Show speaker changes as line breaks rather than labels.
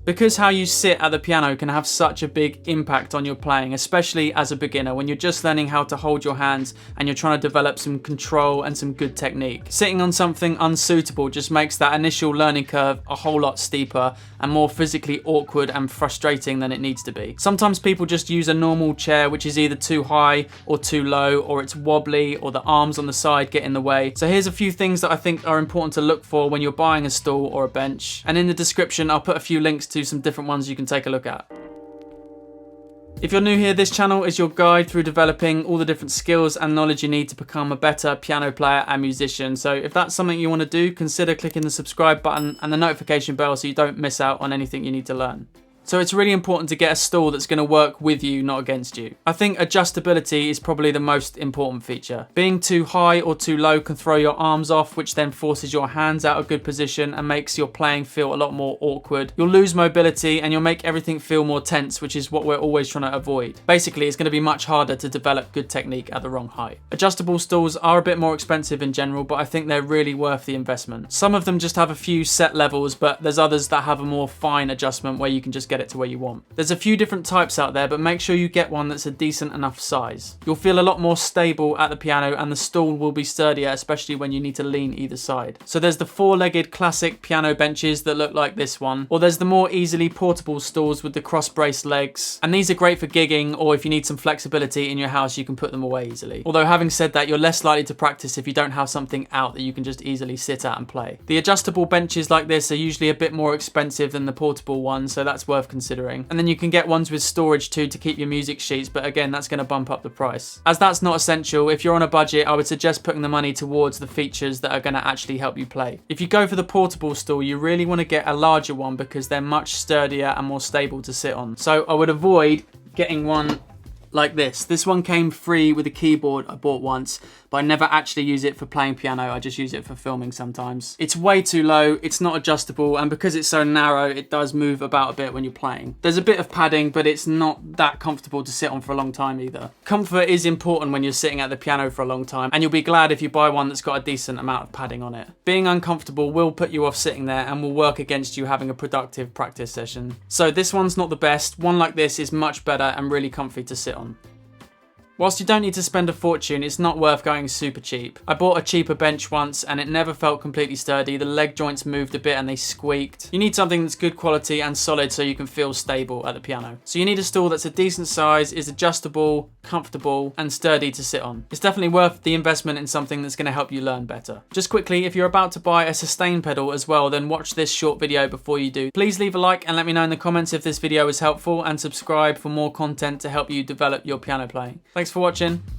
Because how you sit at the piano can have such a big impact on your playing, especially as a beginner when you're just learning how to hold your hands and you're trying to develop some control and some good technique. Sitting on something unsuitable just makes that initial learning curve a whole lot steeper and more physically awkward and frustrating than it needs to be. Sometimes people just use a normal chair which is either too high or too low, or it's wobbly, or the arms on the side get in the way. So here's a few things that I think are important to look for when you're buying a stool or a bench. And in the description I'll put a few links to some different ones you can take a look at. If you're new here, this channel is your guide through developing all the different skills and knowledge you need to become a better piano player and musician. So if that's something you want to do, consider clicking the subscribe button and the notification bell so you don't miss out on anything you need to learn. So it's really important to get a stool that's going to work with you, not against you. I think adjustability is probably the most important feature. Being too high or too low can throw your arms off, which then forces your hands out of good position and makes your playing feel a lot more awkward. You'll lose mobility and you'll make everything feel more tense, which is what we're always trying to avoid. Basically, it's going to be much harder to develop good technique at the wrong height. Adjustable stools are a bit more expensive in general, but I think they're really worth the investment. Some of them just have a few set levels, but there's others that have a more fine adjustment where you can just get it to where you want. There's a few different types out there, but make sure you get one that's a decent enough size. You'll feel a lot more stable at the piano and the stool will be sturdier, especially when you need to lean either side. So there's the four-legged classic piano benches that look like this one, or there's the more easily portable stools with the cross-braced legs, and these are great for gigging, or if you need some flexibility in your house you can put them away easily. Although having said that, you're less likely to practice if you don't have something out that you can just easily sit at and play. The adjustable benches like this are usually a bit more expensive than the portable ones, so that's worth considering. And then you can get ones with storage too to keep your music sheets, but again, that's going to bump up the price. As that's not essential, if you're on a budget, I would suggest putting the money towards the features that are going to actually help you play. If you go for the portable stool, you really want to get a larger one because they're much sturdier and more stable to sit on. So I would avoid getting one like this. This one came free with a keyboard I bought once, but I never actually use it for playing piano. I just use it for filming sometimes. It's way too low, it's not adjustable, and because it's so narrow, it does move about a bit when you're playing. There's a bit of padding, but it's not that comfortable to sit on for a long time either. Comfort is important when you're sitting at the piano for a long time, and you'll be glad if you buy one that's got a decent amount of padding on it. Being uncomfortable will put you off sitting there and will work against you having a productive practice session. So this one's not the best. One like this is much better and really comfy to sit on. Whilst you don't need to spend a fortune, it's not worth going super cheap. I bought a cheaper bench once and it never felt completely sturdy. The leg joints moved a bit and they squeaked. You need something that's good quality and solid so you can feel stable at the piano. So you need a stool that's a decent size, is adjustable, comfortable, and sturdy to sit on. It's definitely worth the investment in something that's going to help you learn better. Just quickly, if you're about to buy a sustain pedal as well, then watch this short video before you do. Please leave a like and let me know in the comments if this video was helpful, and subscribe for more content to help you develop your piano playing. Thanks for watching.